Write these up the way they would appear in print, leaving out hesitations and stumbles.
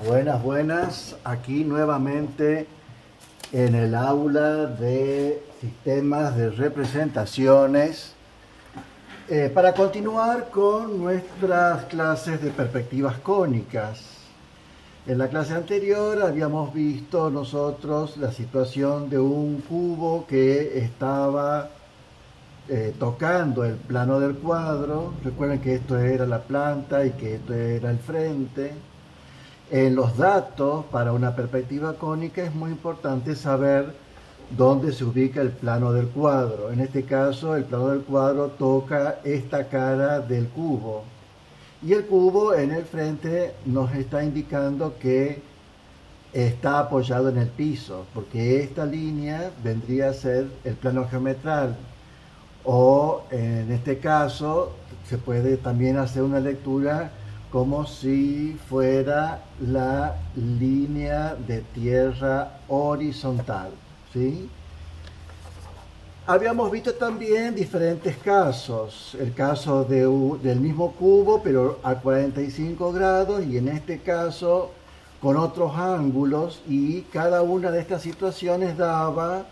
Buenas. Aquí nuevamente en el aula de sistemas de representaciones para continuar con nuestras clases de perspectivas cónicas. En la clase anterior habíamos visto nosotros la situación de un cubo que estaba tocando el plano del cuadro. Recuerden que esto era la planta y que esto era el frente. En los datos para una perspectiva cónica es muy importante saber dónde se ubica el plano del cuadro. En este caso, el plano del cuadro toca esta cara del cubo. Y el cubo en el frente nos está indicando que está apoyado en el piso, porque esta línea vendría a ser el plano geometral. O en este caso, se puede también hacer una lectura como si fuera la línea de tierra horizontal, ¿sí? Habíamos visto también diferentes casos, el caso del mismo cubo pero a 45 grados y en este caso con otros ángulos, y cada una de estas situaciones daba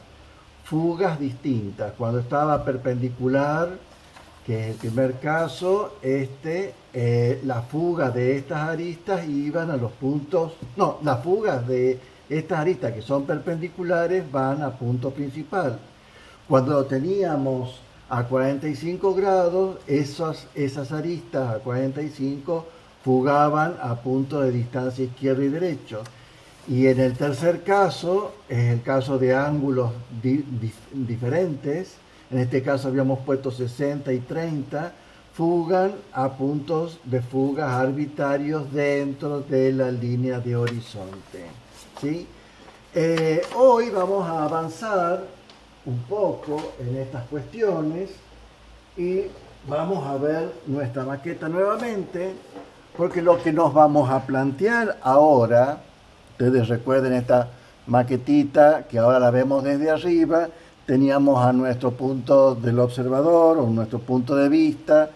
fugas distintas. Cuando estaba perpendicular, que es el primer caso, la fuga de estas aristas iban a los puntos, no, las fugas de estas aristas que son perpendiculares van a punto principal. Cuando lo teníamos a 45 grados, esas aristas a 45 fugaban a punto de distancia izquierdo y derecho. Y en el tercer caso, es el caso de ángulos diferentes. En este caso habíamos puesto 60 y 30, fugan a puntos de fugas arbitrarios dentro de la línea de horizonte, ¿sí? Hoy vamos a avanzar un poco en estas cuestiones y vamos a ver nuestra maqueta nuevamente, porque lo que nos vamos a plantear ahora, ustedes recuerden esta maquetita que ahora la vemos desde arriba. Teníamos a nuestro punto del observador o nuestro punto de vista.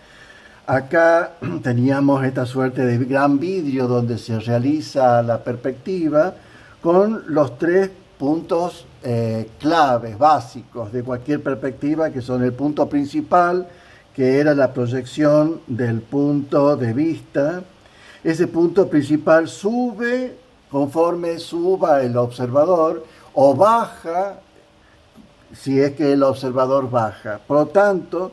Acá teníamos esta suerte de gran vidrio donde se realiza la perspectiva con los tres puntos claves, básicos de cualquier perspectiva, que son el punto principal, que era la proyección del punto de vista. Ese punto principal sube conforme suba el observador o baja si es que el observador baja. Por lo tanto,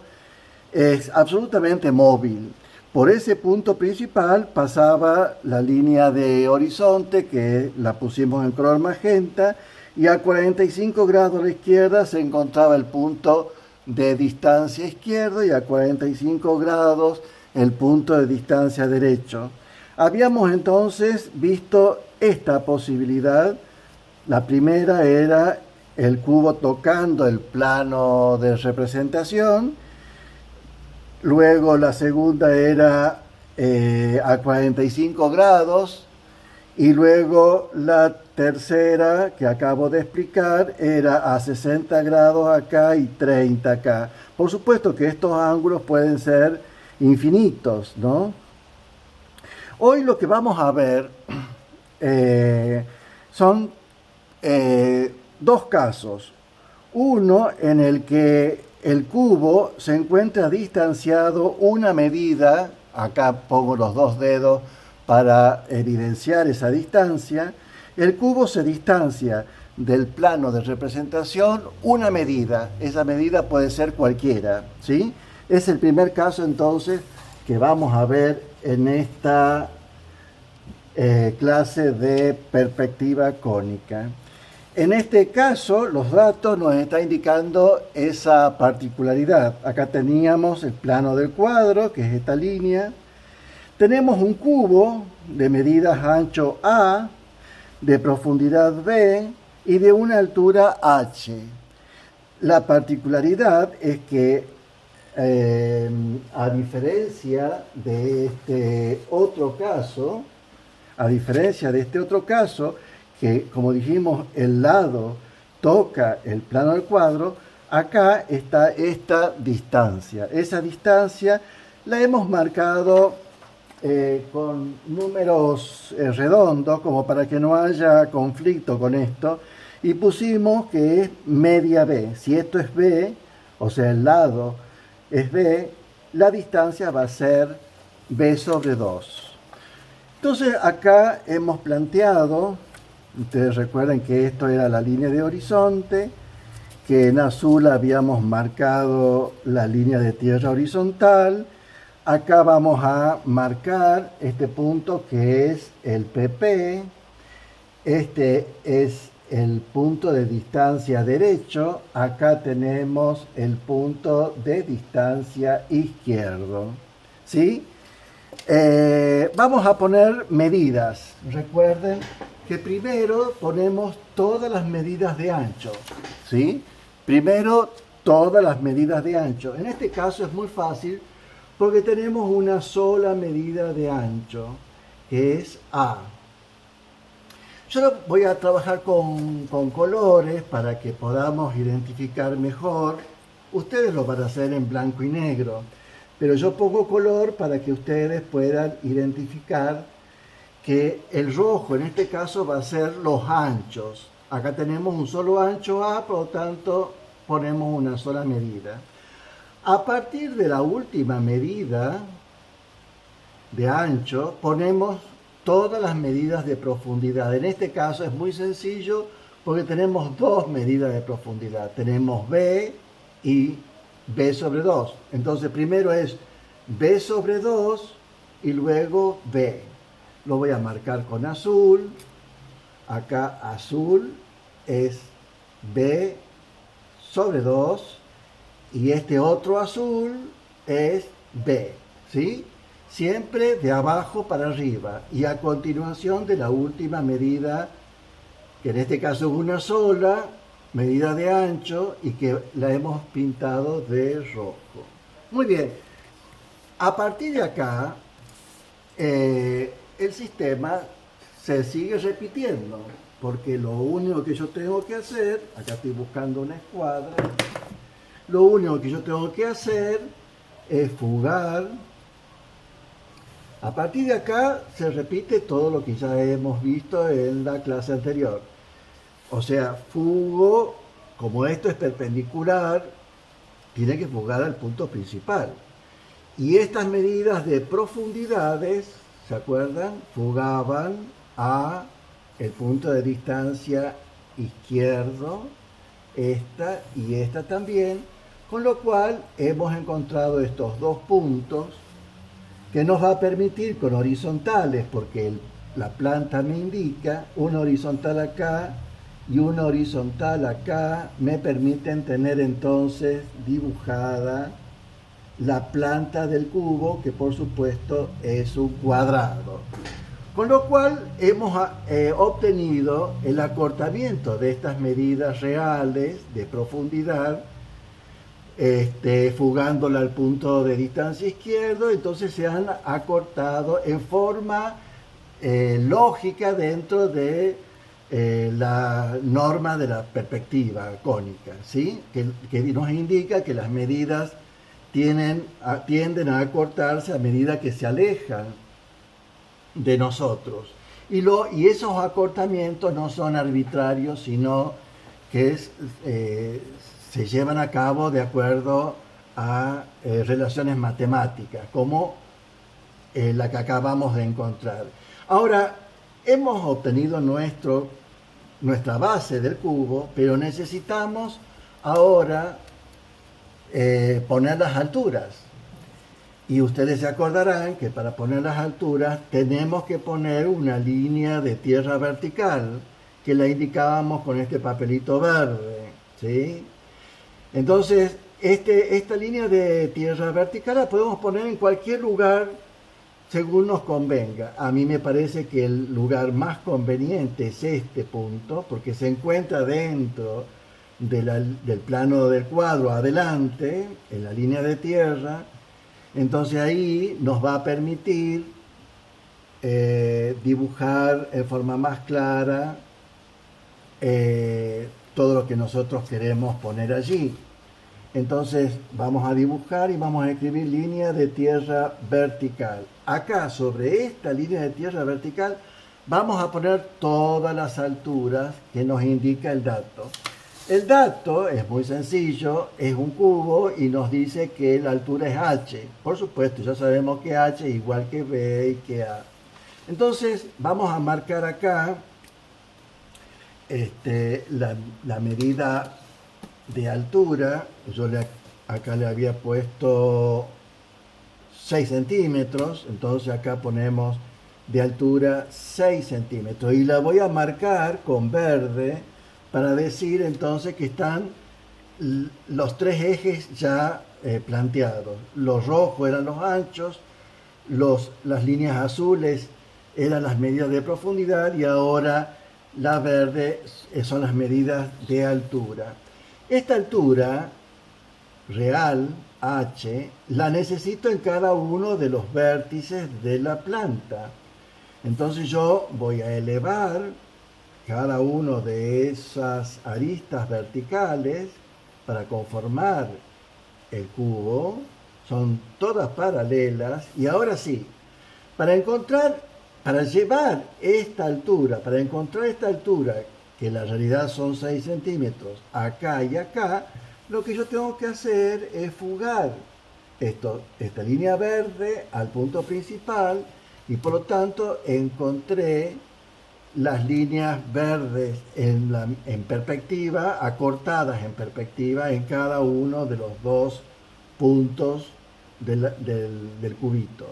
es absolutamente móvil. Por ese punto principal pasaba la línea de horizonte, que la pusimos en color magenta, y a 45 grados a la izquierda se encontraba el punto de distancia izquierdo y a 45 grados el punto de distancia derecho. Habíamos entonces visto esta posibilidad. La primera era el cubo tocando el plano de representación. Luego la segunda era a 45 grados. Y luego la tercera, que acabo de explicar, era a 60 grados acá y 30 acá. Por supuesto que estos ángulos pueden ser infinitos, ¿no? Hoy lo que vamos a ver son dos casos. Uno en el que el cubo se encuentra distanciado una medida, acá pongo los dos dedos para evidenciar esa distancia. El cubo se distancia del plano de representación una medida. Esa medida puede ser cualquiera, ¿sí? Es el primer caso entonces que vamos a ver en esta clase de perspectiva cónica. En este caso, los datos nos están indicando esa particularidad. Acá teníamos el plano del cuadro, que es esta línea. Tenemos un cubo de medidas ancho A, de profundidad B y de una altura H. La particularidad es que, a diferencia de este otro caso, que como dijimos el lado toca el plano del cuadro, acá está esta distancia. Esa distancia la hemos marcado con números redondos, como para que no haya conflicto con esto, y pusimos que es media B. Si esto es B, o sea, el lado es B, la distancia va a ser B sobre 2. Entonces acá hemos planteado, ustedes recuerden que esto era la línea de horizonte, que en azul habíamos marcado la línea de tierra horizontal. Acá vamos a marcar este punto que es el PP. Este es el punto de distancia derecho. Acá tenemos el punto de distancia izquierdo. ¿Sí? Vamos a poner medidas. Recuerden que primero ponemos todas las medidas de ancho. ¿Sí? Primero todas las medidas de ancho. En este caso es muy fácil porque tenemos una sola medida de ancho, que es A. Yo voy a trabajar con colores para que podamos identificar mejor. Ustedes lo van a hacer en blanco y negro, pero yo pongo color para que ustedes puedan identificar que el rojo en este caso va a ser los anchos. Acá tenemos un solo ancho A, por lo tanto ponemos una sola medida. A partir de la última medida de ancho ponemos todas las medidas de profundidad. En este caso es muy sencillo porque tenemos dos medidas de profundidad. Tenemos B y B sobre 2. Entonces primero es B sobre 2 y luego B. Lo voy a marcar con azul. Acá azul es B sobre 2 y este otro azul es B, ¿sí? Siempre de abajo para arriba y a continuación de la última medida, que en este caso es una sola medida de ancho y que la hemos pintado de rojo. Muy bien, a partir de acá el sistema se sigue repitiendo, porque lo único que yo tengo que hacer, acá estoy buscando una escuadra, lo único que yo tengo que hacer es fugar. A partir de acá se repite todo lo que ya hemos visto en la clase anterior. O sea, fugo, como esto es perpendicular, tiene que fugar al punto principal. Y estas medidas de profundidades, ¿se acuerdan? Fugaban a el punto de distancia izquierdo, esta y esta también, con lo cual hemos encontrado estos dos puntos que nos va a permitir con horizontales, porque la planta me indica una horizontal acá y una horizontal acá, me permiten tener entonces dibujada la planta del cubo, que por supuesto es un cuadrado. Con lo cual hemos obtenido el acortamiento de estas medidas reales de profundidad, fugándola al punto de distancia izquierdo, entonces se han acortado en forma lógica dentro de la norma de la perspectiva cónica, ¿sí? que nos indica que las medidas tienden a acortarse a medida que se alejan de nosotros. Y esos acortamientos no son arbitrarios, sino que se llevan a cabo de acuerdo a relaciones matemáticas, como la que acabamos de encontrar. Ahora, hemos obtenido nuestra base del cubo, pero necesitamos ahora poner las alturas. Y ustedes se acordarán que para poner las alturas tenemos que poner una línea de tierra vertical, que la indicábamos con este papelito verde, ¿sí? Entonces, esta línea de tierra vertical la podemos poner en cualquier lugar según nos convenga. A mí me parece que el lugar más conveniente es este punto, porque se encuentra dentro del plano del cuadro adelante, en la línea de tierra. Entonces ahí nos va a permitir dibujar en forma más clara todo lo que nosotros queremos poner allí. Entonces vamos a dibujar y vamos a escribir línea de tierra vertical. Acá sobre esta línea de tierra vertical vamos a poner todas las alturas que nos indica el dato. El dato es muy sencillo, es un cubo y nos dice que la altura es h. Por supuesto, ya sabemos que h es igual que b y que a. Entonces vamos a marcar acá la medida de altura. Yo acá le había puesto 6 centímetros, entonces acá ponemos de altura 6 centímetros y la voy a marcar con verde para decir entonces que están los tres ejes ya planteados. Los rojos eran los anchos, las líneas azules eran las medidas de profundidad y ahora la verde son las medidas de altura. Esta altura real, h, la necesito en cada uno de los vértices de la planta. Entonces yo voy a elevar cada uno de esas aristas verticales para conformar el cubo. Son todas paralelas. Y ahora sí, para encontrar esta altura, que en la realidad son 6 centímetros, acá y acá, lo que yo tengo que hacer es fugar esta línea verde al punto principal y por lo tanto encontré las líneas verdes en perspectiva, acortadas en perspectiva en cada uno de los dos puntos del cubito.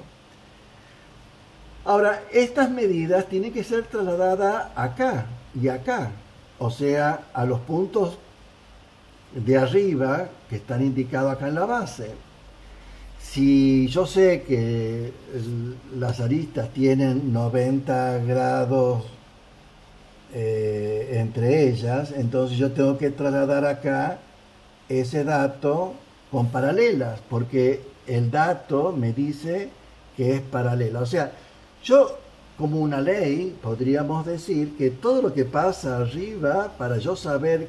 Ahora, estas medidas tienen que ser trasladadas acá y acá, o sea, a los puntos de arriba que están indicados acá en la base. Si yo sé que las aristas tienen 90 grados entre ellas, entonces yo tengo que trasladar acá ese dato con paralelas, porque el dato me dice que es paralela. O sea, yo como una ley podríamos decir que todo lo que pasa arriba, para yo saber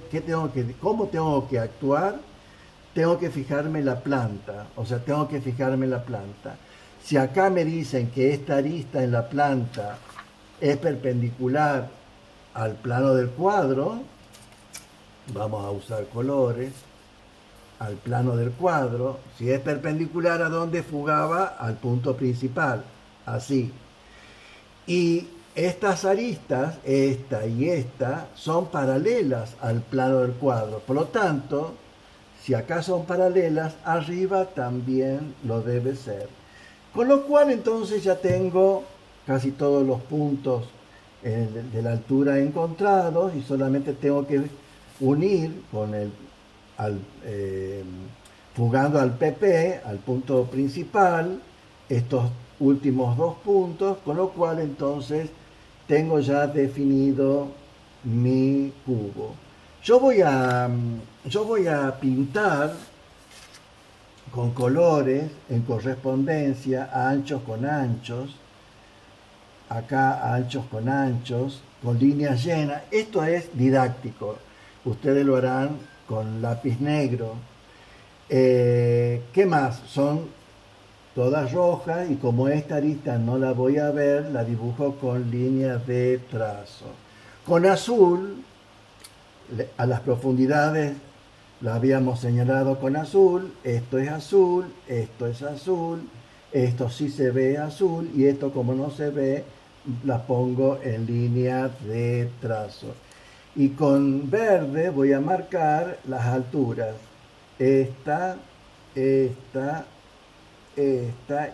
cómo tengo que actuar, tengo que fijarme la planta. O sea, tengo que fijarme la planta. Si acá me dicen que esta arista en la planta es perpendicular al plano del cuadro, vamos a usar colores, al plano del cuadro, si es perpendicular a donde fugaba, al punto principal, así. Y estas aristas, esta y esta, son paralelas al plano del cuadro. Por lo tanto, si acá son paralelas, arriba también lo debe ser. Con lo cual entonces ya tengo casi todos los puntos de la altura encontrados y solamente tengo que unir fugando al PP, al punto principal, estos últimos dos puntos, con lo cual entonces tengo ya definido mi cubo. Yo voy a pintar con colores en correspondencia a anchos con anchos, acá anchos, con líneas llenas. Esto es didáctico, ustedes lo harán con lápiz negro. ¿Qué más? Son todas rojas y como esta arista no la voy a ver, la dibujo con líneas de trazo. Con azul, a las profundidades la habíamos señalado con azul, esto es azul, esto es azul, esto sí se ve azul y esto como no se ve, la pongo en línea de trazo. Y con verde voy a marcar las alturas, esta,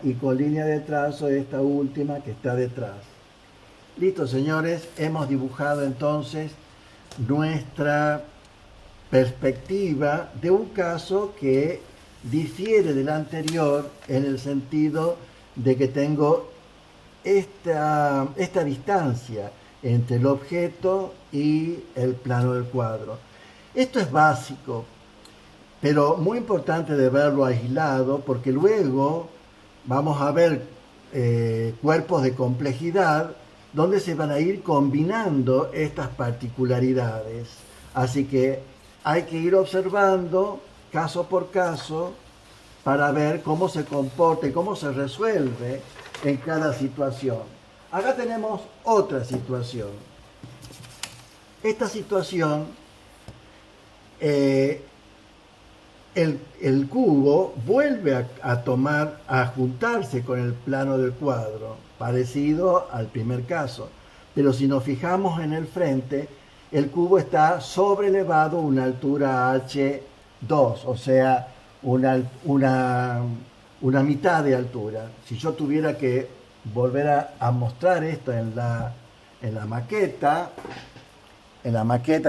y con línea de trazo esta última que está detrás. Listo, señores, hemos dibujado entonces nuestra perspectiva de un caso que difiere del anterior en el sentido de que tengo esta distancia entre el objeto y el plano del cuadro. Esto es básico, pero muy importante de verlo aislado, porque luego vamos a ver cuerpos de complejidad donde se van a ir combinando estas particularidades. Así que hay que ir observando caso por caso para ver cómo se comporta y cómo se resuelve en cada situación. Acá tenemos otra situación. Esta situación, el cubo vuelve a juntarse con el plano del cuadro, parecido al primer caso. Pero si nos fijamos en el frente, el cubo está sobrelevado a una altura h2, o sea, una mitad de altura. Si yo tuviera que volver a mostrar esto en la maqueta,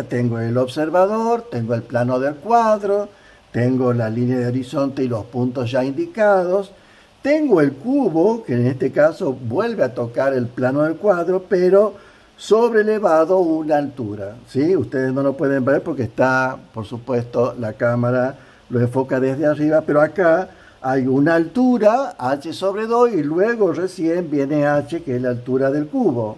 tengo el observador, tengo el plano del cuadro, tengo la línea de horizonte y los puntos ya indicados, tengo el cubo, que en este caso vuelve a tocar el plano del cuadro, pero sobrelevado una altura, ¿sí? Ustedes no lo pueden ver porque está, por supuesto, la cámara lo enfoca desde arriba, pero acá hay una altura, h sobre 2, y luego recién viene h, que es la altura del cubo.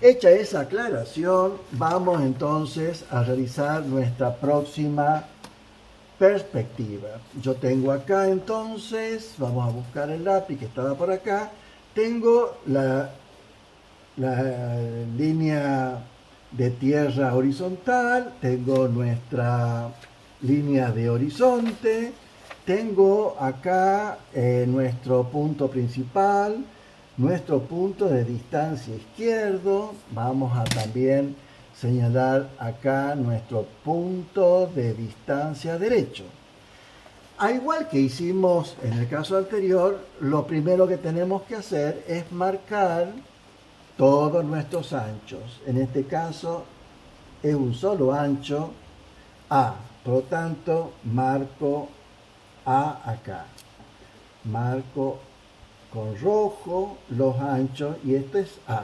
Hecha esa aclaración, vamos entonces a realizar nuestra próxima perspectiva. Yo tengo acá entonces, vamos a buscar el lápiz que estaba por acá, tengo la línea de tierra horizontal, tengo nuestra línea de horizonte, tengo acá nuestro punto principal, nuestro punto de distancia izquierdo, vamos a también señalar acá nuestro punto de distancia derecho. Al igual que hicimos en el caso anterior, lo primero que tenemos que hacer es marcar todos nuestros anchos. En este caso es un solo ancho A, por lo tanto marco A acá. Marco con rojo los anchos y esto es A.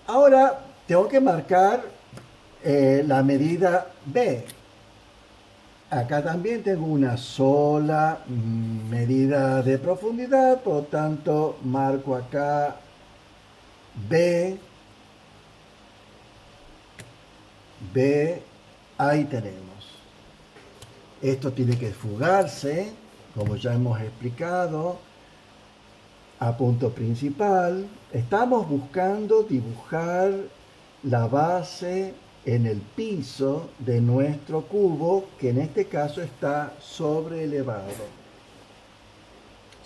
Ahora tengo que marcar la medida B. Acá también tengo una sola medida de profundidad, por lo tanto marco acá B, ahí tenemos. Esto tiene que fugarse, como ya hemos explicado, a punto principal. Estamos buscando dibujar la base en el piso de nuestro cubo, que en este caso está sobrelevado.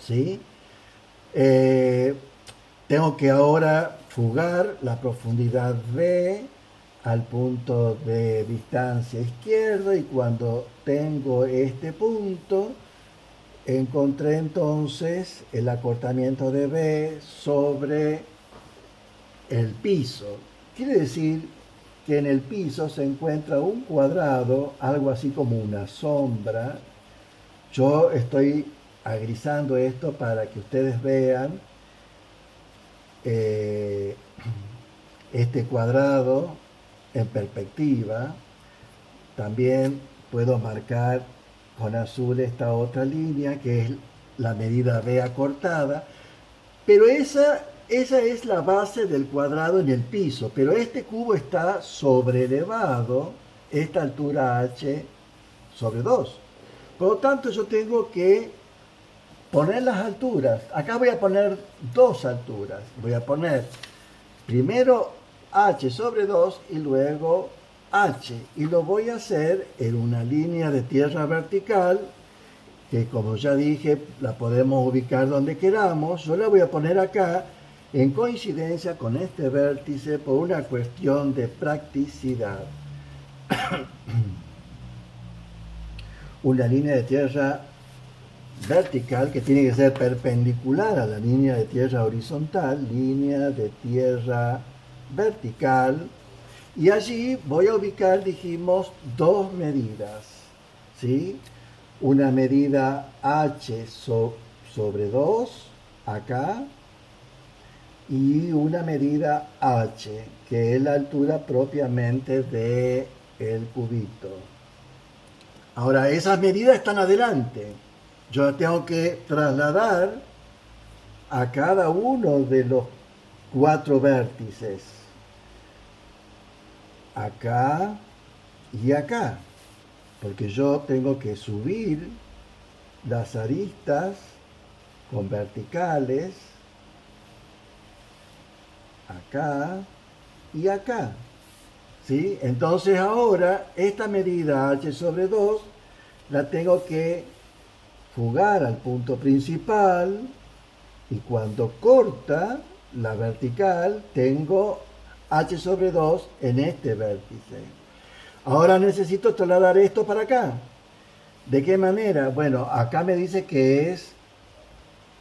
¿Sí? Tengo que ahora fugar la profundidad B al punto de distancia izquierdo, y cuando tengo este punto, encontré entonces el acortamiento de B sobre el piso. Quiere decir que en el piso se encuentra un cuadrado, algo así como una sombra. Yo estoy agrisando esto para que ustedes vean este cuadrado en perspectiva. También puedo marcar con azul esta otra línea que es la medida B acortada, pero esa es la base del cuadrado en el piso, pero este cubo está sobrelevado, esta altura h sobre 2. Por lo tanto, yo tengo que poner las alturas. Acá voy a poner dos alturas. Voy a poner primero h sobre 2 y luego h. Y lo voy a hacer en una línea de tierra vertical, que como ya dije, la podemos ubicar donde queramos. Yo la voy a poner acá en coincidencia con este vértice por una cuestión de practicidad. Una línea de tierra vertical que tiene que ser perpendicular a la línea de tierra horizontal, línea de tierra vertical, y allí voy a ubicar, dijimos, dos medidas, ¿sí? Una medida h sobre 2 acá, y una medida h, que es la altura propiamente del cubito. Ahora, esas medidas están adelante. Yo tengo que trasladar a cada uno de los cuatro vértices, acá y acá. porque yo tengo que subir las aristas con verticales acá y acá, ¿sí? Entonces ahora esta medida h sobre 2 la tengo que fugar al punto principal, y cuando corta la vertical tengo h sobre 2 en este vértice. Ahora necesito trasladar esto para acá. ¿De qué manera? Bueno, acá me dice que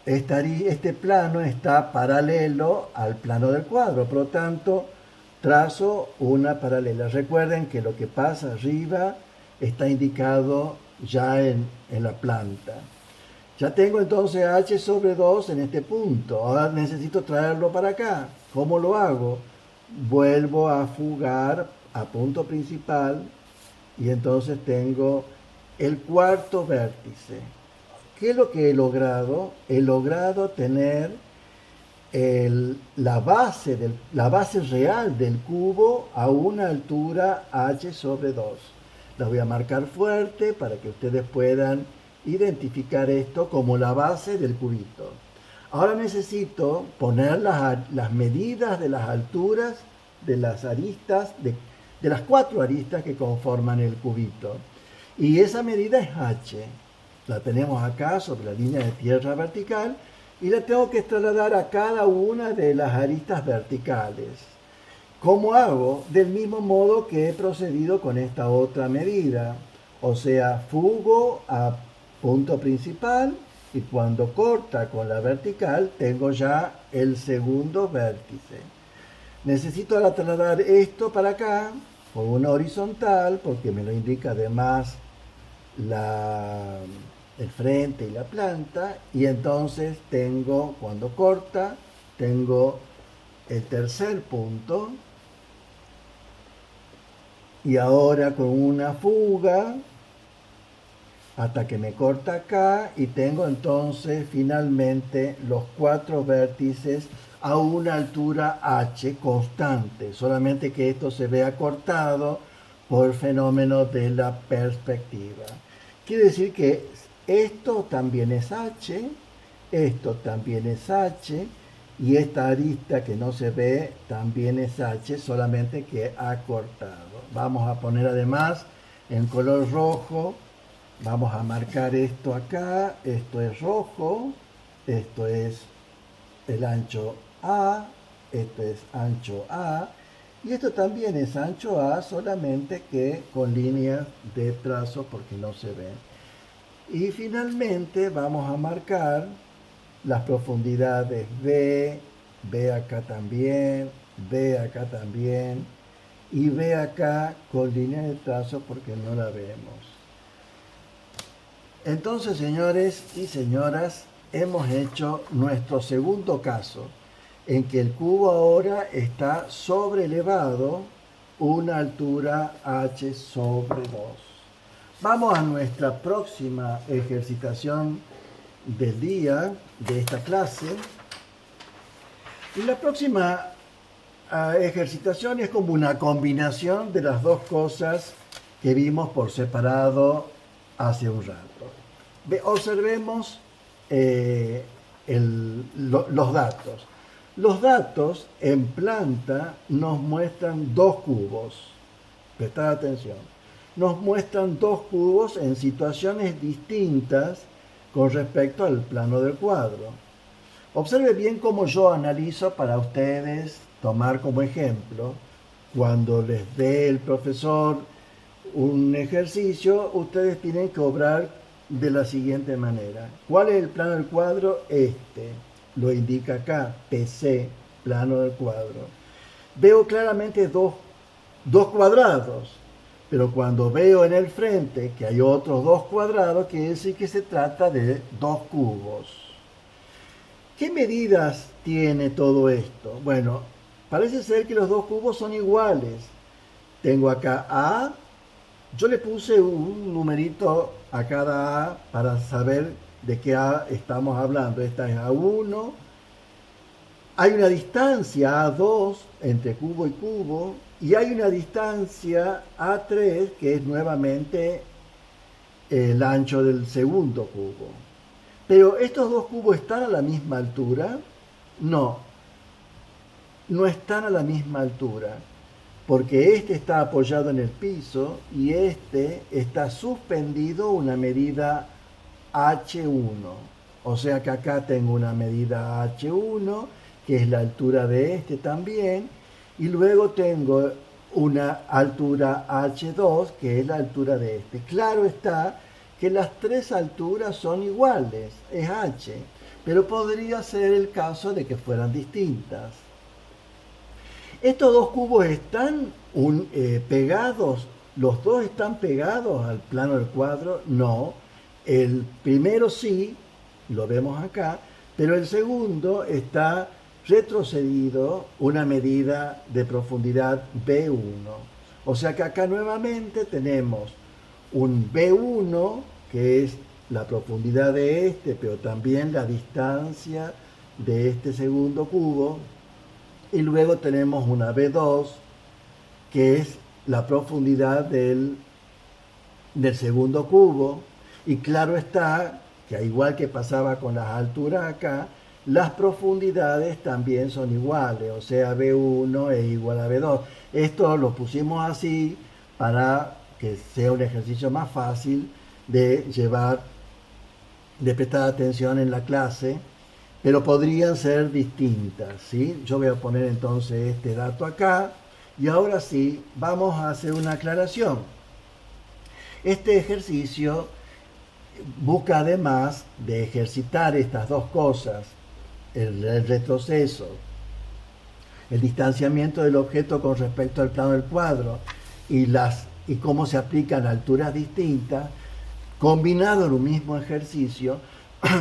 este plano está paralelo al plano del cuadro, por lo tanto trazo una paralela. Recuerden que lo que pasa arriba está indicado ya en la planta. Ya tengo entonces h sobre 2 en este punto. Ahora necesito traerlo para acá. ¿Cómo lo hago? Vuelvo a fugar a punto principal y entonces tengo el cuarto vértice. ¿Qué es lo que he logrado? He logrado tener la base real del cubo a una altura h sobre 2. La voy a marcar fuerte para que ustedes puedan identificar esto como la base del cubito. Ahora necesito poner las medidas de las alturas de las aristas, de las 4 aristas que conforman el cubito. Y esa medida es h. La tenemos acá sobre la línea de tierra vertical y la tengo que trasladar a cada una de las aristas verticales. ¿Cómo hago? Del mismo modo que he procedido con esta otra medida. O sea, fugo a punto principal y cuando corta con la vertical tengo ya el segundo vértice. Necesito ahora trasladar esto para acá por una horizontal porque me lo indica además el frente y la planta, y entonces tengo, cuando corta, tengo el tercer punto, y ahora con una fuga hasta que me corta acá y tengo entonces finalmente los 4 vértices a una altura h constante, solamente que esto se vea cortado por fenómeno de la perspectiva. Quiere decir que esto también es h, esto también es h, y esta arista que no se ve también es h, solamente que ha cortado. Vamos a poner además en color rojo, vamos a marcar esto acá, esto es rojo, esto es el ancho A, esto es ancho A, y esto también es ancho A, solamente que con líneas de trazo porque no se ven. Y finalmente vamos a marcar las profundidades B, B acá también, B acá también, y B acá con línea de trazo porque no la vemos. Entonces, señores y señoras, hemos hecho nuestro segundo caso, en que el cubo ahora está sobrelevado una altura h sobre 2. Vamos a nuestra próxima ejercitación del día de esta clase. Y la próxima ejercitación es como una combinación de las dos cosas que vimos por separado hace un rato. Observemos los datos. Los datos en planta nos muestran dos cubos. Prestad atención. Nos muestran dos cubos en situaciones distintas con respecto al plano del cuadro. Observe bien cómo yo analizo para ustedes tomar como ejemplo. Cuando les dé el profesor un ejercicio, ustedes tienen que obrar de la siguiente manera. ¿Cuál es el plano del cuadro? Este. Lo indica acá, PC, plano del cuadro. Veo claramente dos cuadrados, pero cuando veo en el frente que hay otros dos cuadrados, quiere decir que se trata de dos cubos. ¿Qué medidas tiene todo esto? Bueno, parece ser que los dos cubos son iguales. Tengo acá A, yo le puse un numerito a cada A para saber de qué A estamos hablando. Esta es A1. Hay una distancia A2 entre cubo y cubo, y hay una distancia A3 que es nuevamente el ancho del segundo cubo. Pero estos dos cubos están a la misma altura. No, no están a la misma altura, porque este está apoyado en el piso y este está suspendido una medida H1. O sea que acá tengo una medida H1, que es la altura de este también, y luego tengo una altura H2, que es la altura de este. Claro está que las tres alturas son iguales, es H, pero podría ser el caso de que fueran distintas. Estos dos cubos están pegados, los dos están pegados al plano del cuadro. No, el primero sí, lo vemos acá, pero el segundo está retrocedido una medida de profundidad B1. O sea que acá nuevamente tenemos un B1, que es la profundidad de este, pero también la distancia de este segundo cubo. Y luego tenemos una B2, que es la profundidad del segundo cubo. Y claro está que, al igual que pasaba con las alturas acá, las profundidades también son iguales. O sea, B1 es igual a B2. Esto lo pusimos así para que sea un ejercicio más fácil de llevar, de prestar atención en la clase, pero podrían ser distintas, ¿sí? Yo voy a poner entonces este dato acá y ahora sí vamos a hacer una aclaración. Este ejercicio busca, además de ejercitar estas dos cosas, el retroceso, el distanciamiento del objeto con respecto al plano del cuadro y cómo se aplican a alturas distintas, combinado en un mismo ejercicio,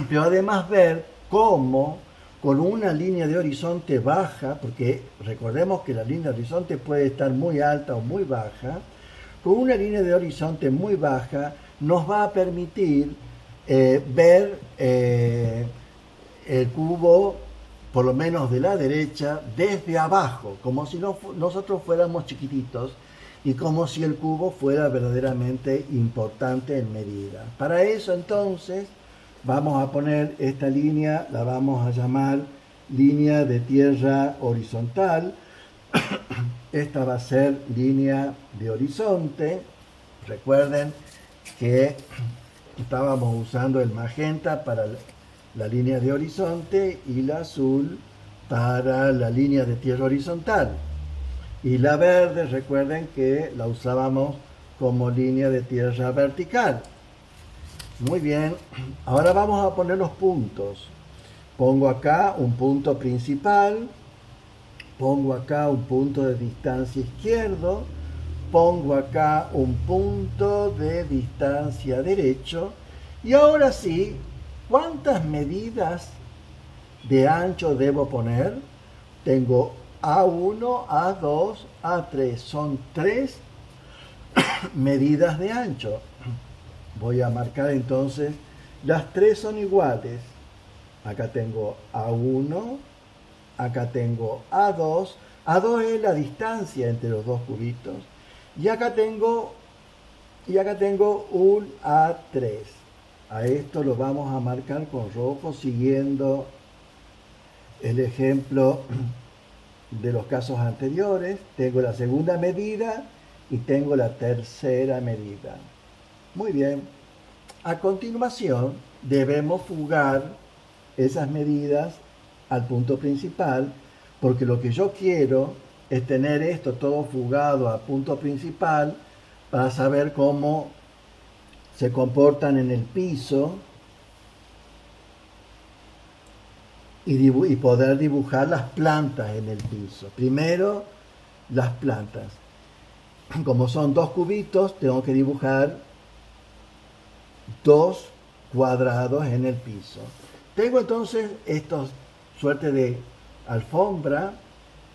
pero además ver cómo con una línea de horizonte baja, porque recordemos que la línea de horizonte puede estar muy alta o muy baja, con una línea de horizonte muy baja nos va a permitir ver el cubo, por lo menos de la derecha, desde abajo, como si nosotros fuéramos chiquititos y como si el cubo fuera verdaderamente importante en medida. Para eso entonces vamos a poner esta línea, la vamos a llamar línea de tierra horizontal. Esta va a ser línea de horizonte. Recuerden que estábamos usando el magenta para la línea de horizonte y el azul para la línea de tierra horizontal. Y la verde, recuerden que la usábamos como línea de tierra vertical. Muy bien, ahora vamos a poner los puntos. Pongo acá un punto principal, pongo acá un punto de distancia izquierdo, pongo acá un punto de distancia derecho. Y ahora sí, ¿cuántas medidas de ancho debo poner? Tengo A1, A2, A3. Son 3 medidas de ancho. Voy a marcar entonces, las 3 son iguales. Acá tengo A1, acá tengo A2. A2 es la distancia entre los dos cubitos. Y acá tengo un A3. A esto lo vamos a marcar con rojo siguiendo el ejemplo de los casos anteriores. Tengo la segunda medida y tengo la tercera medida. Muy bien. A continuación debemos fugar esas medidas al punto principal, porque lo que yo quiero es tener esto todo fugado al punto principal para saber cómo se comportan en el piso y poder dibujar las plantas en el piso. Primero, las plantas. Como son 2 cubitos, tengo que dibujar 2 cuadrados en el piso. Tengo entonces estos suerte de alfombra,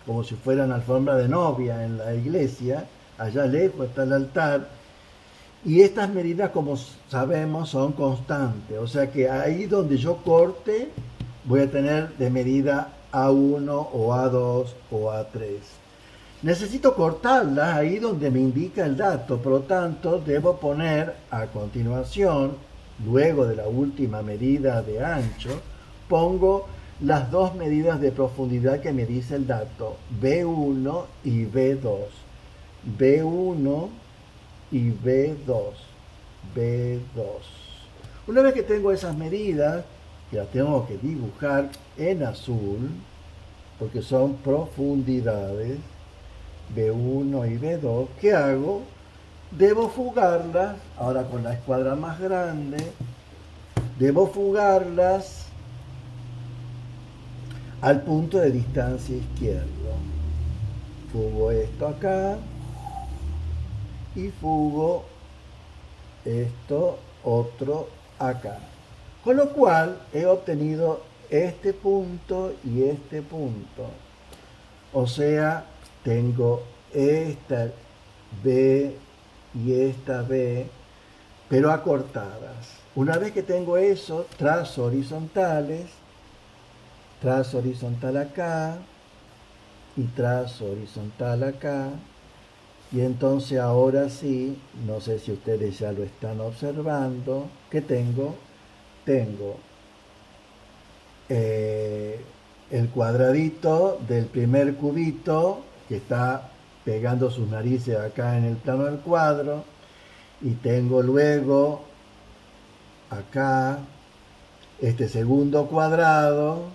como si fueran alfombra de novia en la iglesia. Allá lejos está el altar. Y estas medidas, como sabemos, son constantes. O sea que ahí donde yo corte, voy a tener de medida A1 o A2 o A3. Necesito cortarlas ahí donde me indica el dato, por lo tanto debo poner a continuación, luego de la última medida de ancho, pongo las dos medidas de profundidad que me dice el dato, B1 y B2. B1 y B2. B2. Una vez que tengo esas medidas, que las tengo que dibujar en azul, porque son profundidades, B1 y B2, ¿qué hago? Debo fugarlas, ahora con la escuadra más grande, debo fugarlas al punto de distancia izquierdo. Fugo esto acá y fugo esto otro acá. Con lo cual he obtenido este punto y este punto. O sea, tengo esta B y esta B, pero acortadas. Una vez que tengo eso, trazo horizontales, trazo horizontal acá y trazo horizontal acá. Y entonces ahora sí, no sé si ustedes ya lo están observando, ¿qué tengo? Tengo el cuadradito del primer cubito que está pegando sus narices acá en el plano del cuadro, y tengo luego acá este segundo cuadrado.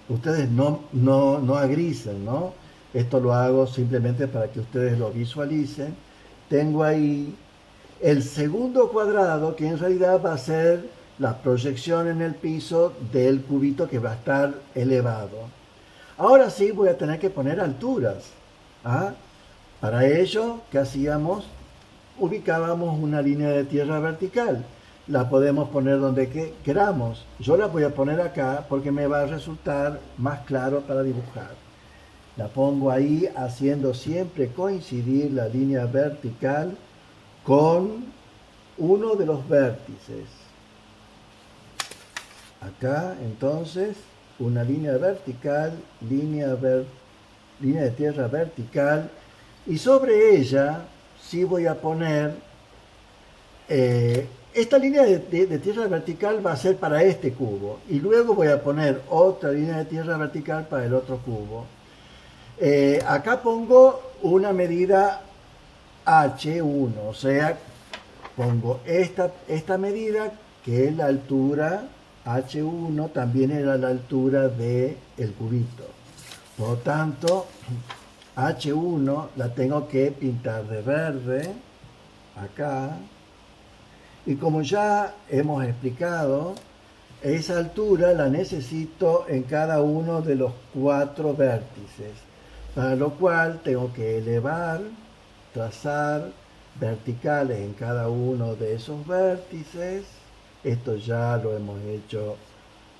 Ustedes no agrisen, ¿no? Esto lo hago simplemente para que ustedes lo visualicen. Tengo ahí el segundo cuadrado, que en realidad va a ser la proyección en el piso del cubito que va a estar elevado. Ahora sí voy a tener que poner alturas. ¿Ah? Para ello, ¿qué hacíamos? Ubicábamos una línea de tierra vertical. La podemos poner donde queramos. Yo la voy a poner acá porque me va a resultar más claro para dibujar. La pongo ahí haciendo siempre coincidir la línea vertical con uno de los vértices. Acá entonces una línea vertical, línea de tierra vertical, y sobre ella sí voy a poner esta línea de tierra vertical va a ser para este cubo, y luego voy a poner otra línea de tierra vertical para el otro cubo. Acá pongo una medida H1, o sea, pongo esta medida que es la altura H1, también era la altura del cubito. Por lo tanto, H1 la tengo que pintar de verde, acá. Y como ya hemos explicado, esa altura la necesito en cada uno de los 4 vértices, para lo cual tengo que elevar, trazar verticales en cada uno de esos vértices. Esto ya lo hemos hecho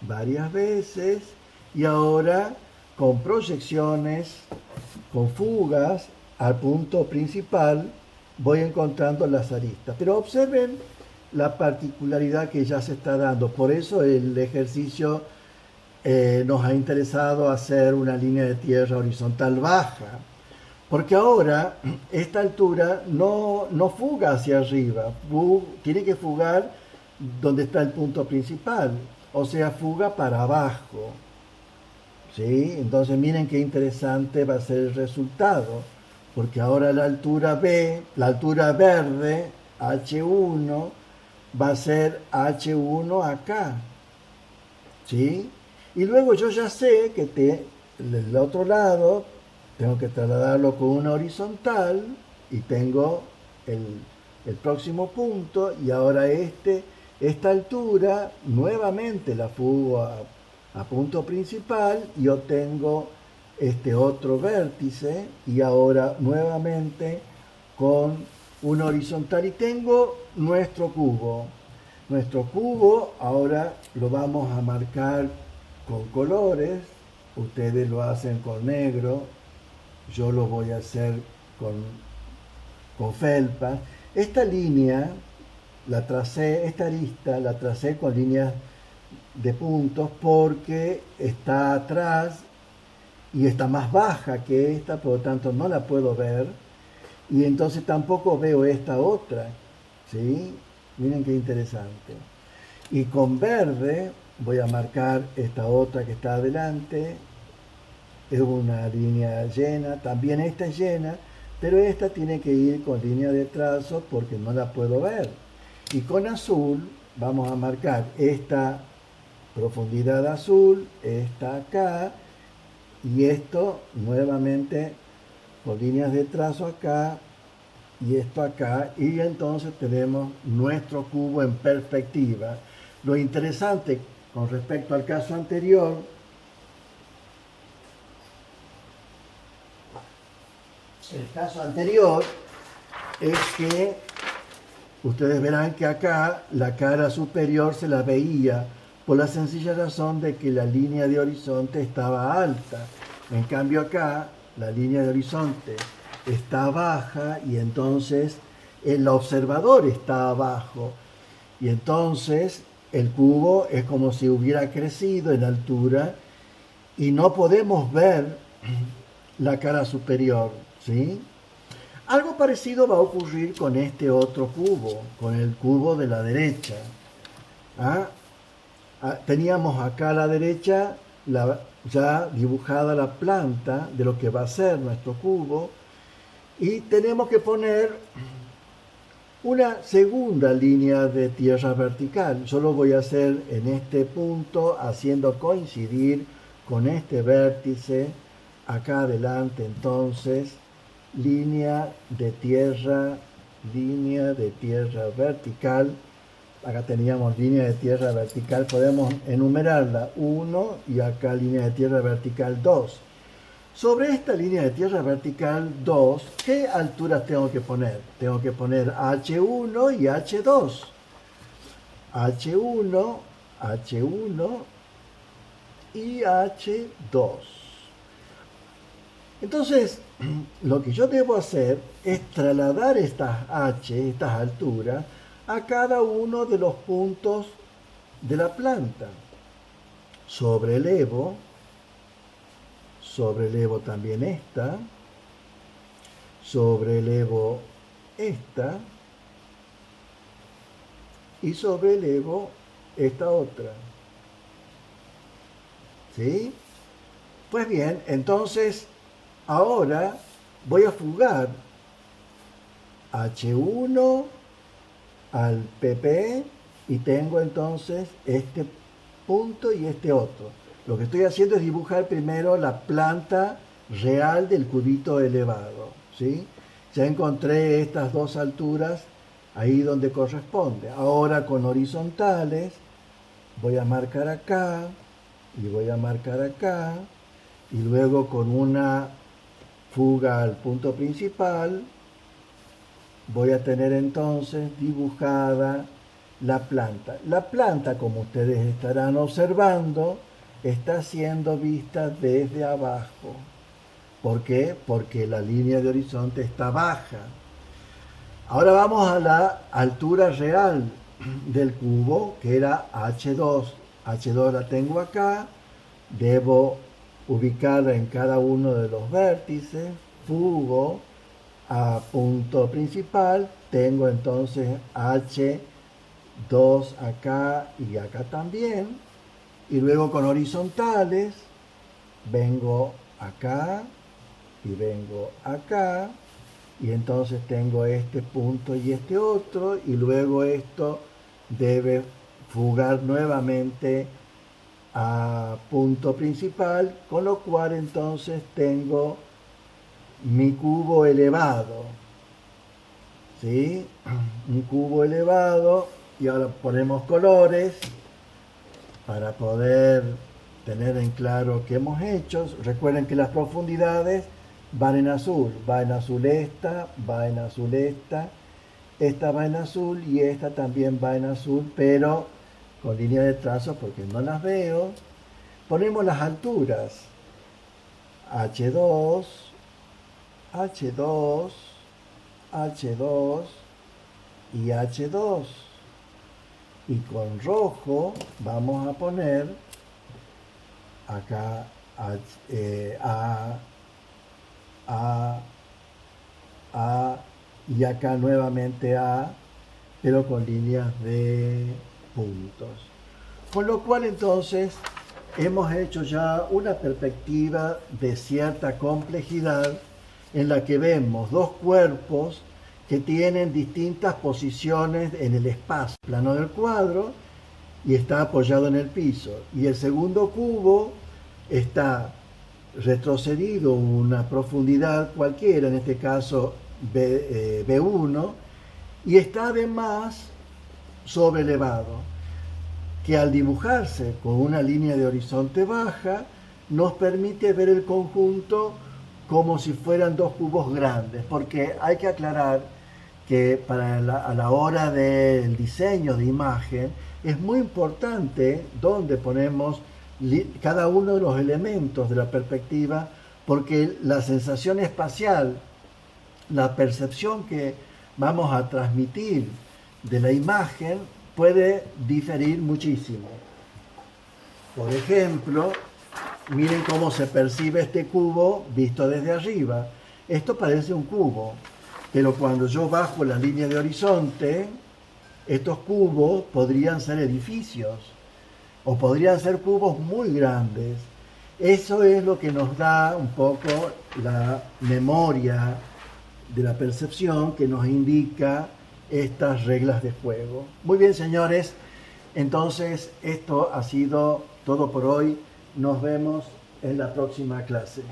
varias veces, y ahora con proyecciones, con fugas al punto principal, voy encontrando las aristas. Pero observen la particularidad que ya se está dando. Por eso el ejercicio nos ha interesado hacer una línea de tierra horizontal baja, porque ahora esta altura no fuga hacia arriba, tiene que fugar donde está el punto principal, o sea, fuga para abajo. ¿Sí? Entonces miren qué interesante va a ser el resultado, porque ahora la altura B, la altura verde, H1, va a ser H1 acá. ¿Sí? Y luego yo ya sé que del otro lado tengo que trasladarlo con una horizontal, y tengo el próximo punto, y ahora esta altura nuevamente la fugo a punto principal y obtengo este otro vértice, y ahora nuevamente con una horizontal, y tengo nuestro cubo. Nuestro cubo ahora lo vamos a marcar con colores. Ustedes lo hacen con negro, yo lo voy a hacer con felpa. Esta línea la tracé, esta arista la tracé con líneas de puntos porque está atrás y está más baja que esta, por lo tanto no la puedo ver, y entonces tampoco veo esta otra, ¿sí? Miren qué interesante. Y con verde voy a marcar esta otra que está adelante, es una línea llena, también esta es llena, pero esta tiene que ir con línea de trazo porque no la puedo ver. Y con azul vamos a marcar esta profundidad azul, esta acá, y esto nuevamente con líneas de trazo acá y esto acá, y entonces tenemos nuestro cubo en perspectiva. Lo interesante con respecto al caso anterior, el caso anterior es que ustedes verán que acá la cara superior se la veía por la sencilla razón de que la línea de horizonte estaba alta. En cambio acá la línea de horizonte está baja y entonces el observador está abajo. Y entonces el cubo es como si hubiera crecido en altura y no podemos ver la cara superior, ¿sí? Algo parecido va a ocurrir con este otro cubo, con el cubo de la derecha. ¿Ah? Teníamos acá a la derecha ya dibujada la planta de lo que va a ser nuestro cubo y tenemos que poner una segunda línea de tierra vertical. Yo lo voy a hacer en este punto haciendo coincidir con este vértice acá adelante. Entonces línea de tierra vertical. Acá teníamos línea de tierra vertical, podemos enumerarla 1 y acá línea de tierra vertical 2. Sobre esta línea de tierra vertical 2, ¿qué alturas tengo que poner? Tengo que poner H1 y H2. H1, H1 y H2. Entonces, lo que yo debo hacer es trasladar estas H, estas alturas, a cada uno de los puntos de la planta. Sobrelevo también esta, sobrelevo esta y sobrelevo esta otra. ¿Sí? Pues bien, entonces ahora voy a fugar H1 al PP y tengo entonces este punto y este otro. Lo que estoy haciendo es dibujar primero la planta real del cubito elevado, ¿sí? Ya encontré estas dos alturas ahí donde corresponde. Ahora con horizontales voy a marcar acá y voy a marcar acá y luego con una fuga al punto principal voy a tener entonces dibujada la planta. La planta, como ustedes estarán observando, está siendo vista desde abajo. ¿Por qué? Porque la línea de horizonte está baja. Ahora vamos a la altura real del cubo, que era H2. H2 la tengo acá. Debo ubicarla en cada uno de los vértices. Fugo a punto principal. Tengo entonces H2 acá y acá también. Y luego con horizontales vengo acá y vengo acá. Y entonces tengo este punto y este otro. Y luego esto debe fugar nuevamente a punto principal. Con lo cual entonces tengo mi cubo elevado. ¿Sí? Un cubo elevado. Y ahora ponemos colores para poder tener en claro qué hemos hecho. Recuerden que las profundidades van en azul. Va en azul esta, va en azul esta va en azul y esta también va en azul, pero con línea de trazo porque no las veo. Ponemos las alturas. H2, H2, H2 y H2. Y con rojo vamos a poner acá A, A, y acá nuevamente A, pero con líneas de puntos. Con lo cual entonces hemos hecho ya una perspectiva de cierta complejidad en la que vemos dos cuerpos que tienen distintas posiciones en el espacio. El plano del cuadro y está apoyado en el piso. Y el segundo cubo está retrocedido una profundidad cualquiera, en este caso B1, y está además sobrelevado, que al dibujarse con una línea de horizonte baja, nos permite ver el conjunto como si fueran dos cubos grandes, porque hay que aclarar que a la hora del diseño de imagen es muy importante dónde ponemos cada uno de los elementos de la perspectiva, porque la sensación espacial, la percepción que vamos a transmitir de la imagen puede diferir muchísimo. Por ejemplo, miren cómo se percibe este cubo visto desde arriba. Esto parece un cubo, pero cuando yo bajo la línea de horizonte, estos cubos podrían ser edificios o podrían ser cubos muy grandes. Eso es lo que nos da un poco la memoria de la percepción, que nos indica estas reglas de juego. Muy bien, señores, entonces esto ha sido todo por hoy. Nos vemos en la próxima clase.